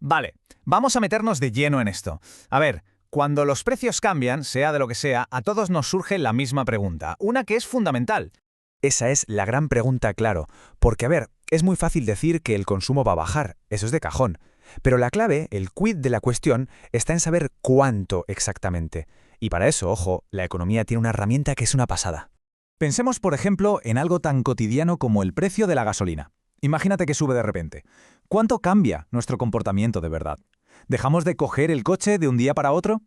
Vale, vamos a meternos de lleno en esto. A ver, cuando los precios cambian, sea de lo que sea, a todos nos surge la misma pregunta, una que es fundamental. Esa es la gran pregunta, claro, porque a ver, es muy fácil decir que el consumo va a bajar, eso es de cajón. Pero la clave, el quid de la cuestión, está en saber cuánto exactamente. Y para eso, ojo, la economía tiene una herramienta que es una pasada. Pensemos, por ejemplo, en algo tan cotidiano como el precio de la gasolina. Imagínate que sube de repente. ¿Cuánto cambia nuestro comportamiento de verdad? ¿Dejamos de coger el coche de un día para otro?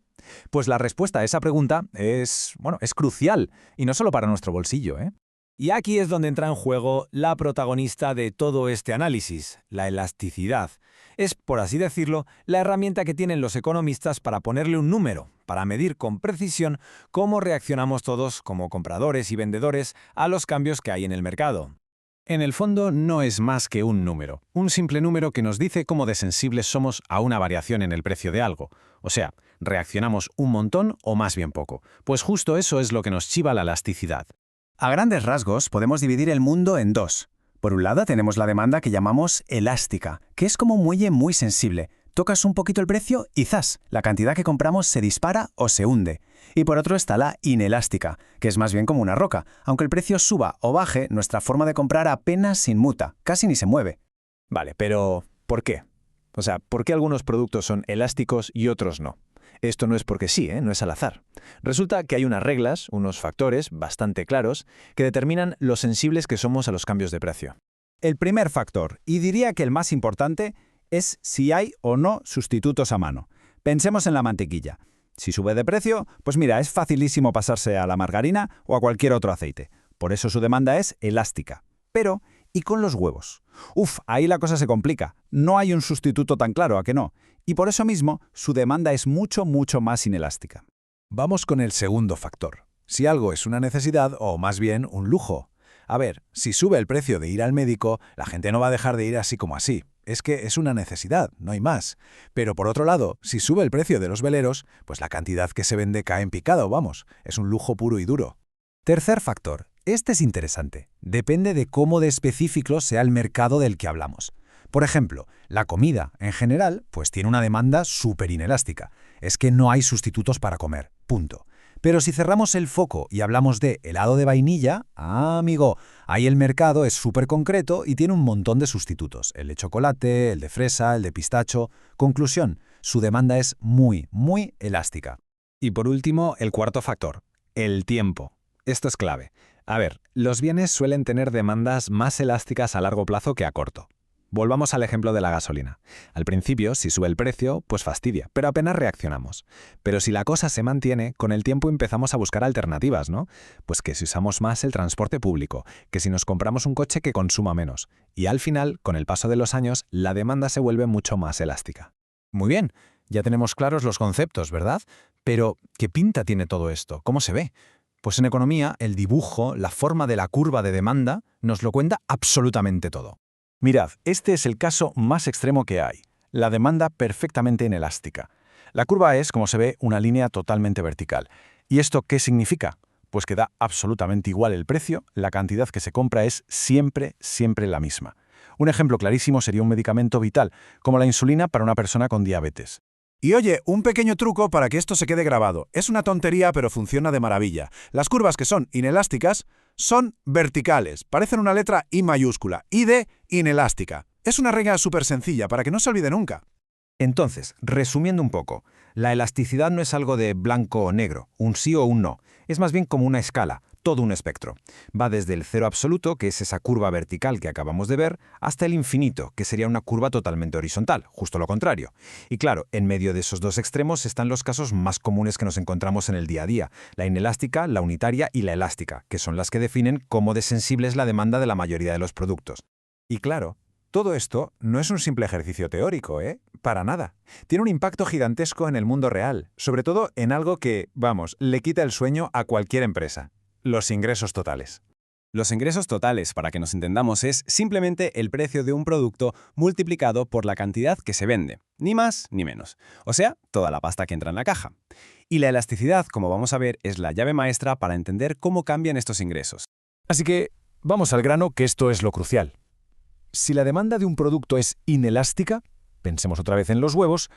Pues la respuesta a esa pregunta es crucial, y no solo para nuestro bolsillo, ¿eh? Y aquí es donde entra en juego la protagonista de todo este análisis, la elasticidad. Es, por así decirlo, la herramienta que tienen los economistas para ponerle un número, para medir con precisión cómo reaccionamos todos como compradores y vendedores a los cambios que hay en el mercado. En el fondo no es más que un simple número que nos dice cómo de sensibles somos a una variación en el precio de algo. O sea, reaccionamos un montón o más bien poco. Pues justo eso es lo que nos chiva la elasticidad. A grandes rasgos, podemos dividir el mundo en dos. Por un lado tenemos la demanda que llamamos elástica, que es como un muelle muy sensible. Tocas un poquito el precio y ¡zas!, la cantidad que compramos se dispara o se hunde. Y por otro está la inelástica, que es más bien como una roca. Aunque el precio suba o baje, nuestra forma de comprar apenas se inmuta, casi ni se mueve. Vale, pero ¿por qué? O sea, ¿por qué algunos productos son elásticos y otros no? Esto no es porque sí, no es al azar. Resulta que hay unas reglas, unos factores bastante claros, que determinan lo sensibles que somos a los cambios de precio. El primer factor, y diría que el más importante, es si hay o no sustitutos a mano. Pensemos en la mantequilla. Si sube de precio, pues mira, es facilísimo pasarse a la margarina o a cualquier otro aceite. Por eso su demanda es elástica. Pero, ¿y con los huevos? Ahí la cosa se complica. No hay un sustituto tan claro, ¿a que no? Y por eso mismo, su demanda es mucho más inelástica. Vamos con el segundo factor. Si algo es una necesidad o más bien un lujo. A ver, si sube el precio de ir al médico, la gente no va a dejar de ir así como así. Es que es una necesidad, no hay más. Pero por otro lado, si sube el precio de los veleros, pues la cantidad que se vende cae en picado, vamos. Es un lujo puro y duro. Tercer factor. Este es interesante. Depende de cómo de específico sea el mercado del que hablamos. Por ejemplo, la comida, en general, pues tiene una demanda súper inelástica. Es que no hay sustitutos para comer, punto. Pero si cerramos el foco y hablamos de helado de vainilla, amigo, ahí el mercado es súper concreto y tiene un montón de sustitutos. El de chocolate, el de fresa, el de pistacho. Conclusión, su demanda es muy elástica. Y por último, el cuarto factor, el tiempo. Esto es clave. A ver, los bienes suelen tener demandas más elásticas a largo plazo que a corto. Volvamos al ejemplo de la gasolina. Al principio, si sube el precio, pues fastidia, pero apenas reaccionamos. Pero si la cosa se mantiene, con el tiempo empezamos a buscar alternativas, ¿no? Pues que si usamos más el transporte público, que si nos compramos un coche que consuma menos. Y al final, con el paso de los años, la demanda se vuelve mucho más elástica. Muy bien, ya tenemos claros los conceptos, ¿verdad? Pero, ¿qué pinta tiene todo esto? ¿Cómo se ve? Pues en economía, el dibujo, la forma de la curva de demanda, nos lo cuenta absolutamente todo. Mirad, este es el caso más extremo que hay, la demanda perfectamente inelástica. La curva es, como se ve, una línea totalmente vertical. ¿Y esto qué significa? Pues que da absolutamente igual el precio, la cantidad que se compra es siempre la misma. Un ejemplo clarísimo sería un medicamento vital, como la insulina para una persona con diabetes. Y oye, un pequeño truco para que esto se quede grabado. Es una tontería, pero funciona de maravilla. Las curvas que son inelásticas son verticales, parecen una letra I mayúscula, I de inelástica. Es una regla súper sencilla para que no se olvide nunca. Entonces, resumiendo un poco, la elasticidad no es algo de blanco o negro, un sí o un no. Es más bien como una escala, todo un espectro. Va desde el cero absoluto, que es esa curva vertical que acabamos de ver, hasta el infinito, que sería una curva totalmente horizontal, justo lo contrario. Y claro, en medio de esos dos extremos están los casos más comunes que nos encontramos en el día a día, la inelástica, la unitaria y la elástica, que son las que definen cómo de sensible es la demanda de la mayoría de los productos. Y claro, todo esto no es un simple ejercicio teórico, Para nada. Tiene un impacto gigantesco en el mundo real, sobre todo en algo que, le quita el sueño a cualquier empresa: los ingresos totales. Los ingresos totales, para que nos entendamos, es simplemente el precio de un producto multiplicado por la cantidad que se vende, ni más ni menos. O sea, toda la pasta que entra en la caja. Y la elasticidad, como vamos a ver, es la llave maestra para entender cómo cambian estos ingresos. Así que, vamos al grano, que esto es lo crucial. Si la demanda de un producto es inelástica, Pensemos otra vez en los huevos.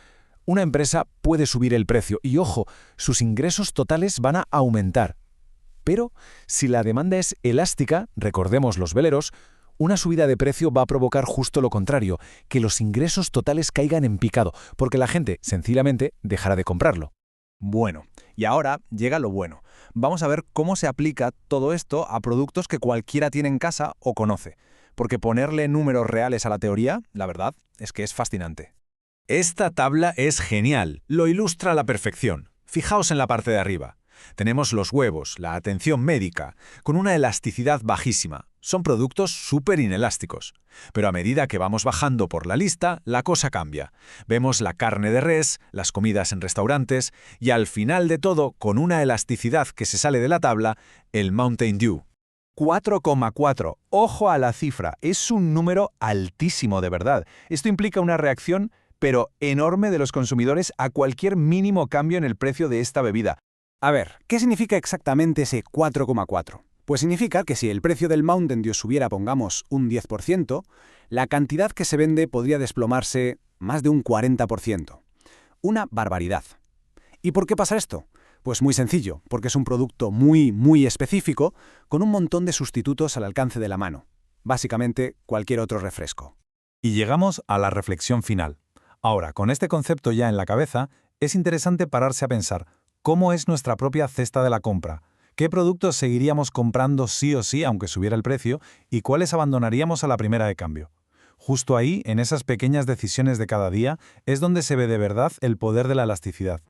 Una empresa puede subir el precio y, ojo, sus ingresos totales van a aumentar. Pero si la demanda es elástica, recordemos los veleros, una subida de precio va a provocar justo lo contrario, que los ingresos totales caigan en picado, porque la gente, sencillamente, dejará de comprarlo. Bueno, y ahora llega lo bueno. Vamos a ver cómo se aplica todo esto a productos que cualquiera tiene en casa o conoce. Porque ponerle números reales a la teoría, la verdad, es que es fascinante. Esta tabla es genial, lo ilustra a la perfección. Fijaos en la parte de arriba. Tenemos los huevos, la atención médica, con una elasticidad bajísima. Son productos súper inelásticos. Pero a medida que vamos bajando por la lista, la cosa cambia. Vemos la carne de res, las comidas en restaurantes y al final de todo, con una elasticidad que se sale de la tabla, el Mountain Dew. 4,4. Ojo a la cifra. Es un número altísimo de verdad. Esto implica una reacción, pero enorme de los consumidores a cualquier mínimo cambio en el precio de esta bebida. A ver, ¿qué significa exactamente ese 4,4? Pues significa que si el precio del Mountain Dew subiera, pongamos, un 10%, la cantidad que se vende podría desplomarse más de un 40%. Una barbaridad. ¿Y por qué pasa esto? Pues muy sencillo, porque es un producto muy específico, con un montón de sustitutos al alcance de la mano. Básicamente, cualquier otro refresco. Y llegamos a la reflexión final. Ahora, con este concepto ya en la cabeza, es interesante pararse a pensar cómo es nuestra propia cesta de la compra, qué productos seguiríamos comprando sí o sí aunque subiera el precio y cuáles abandonaríamos a la primera de cambio. Justo ahí, en esas pequeñas decisiones de cada día, es donde se ve de verdad el poder de la elasticidad.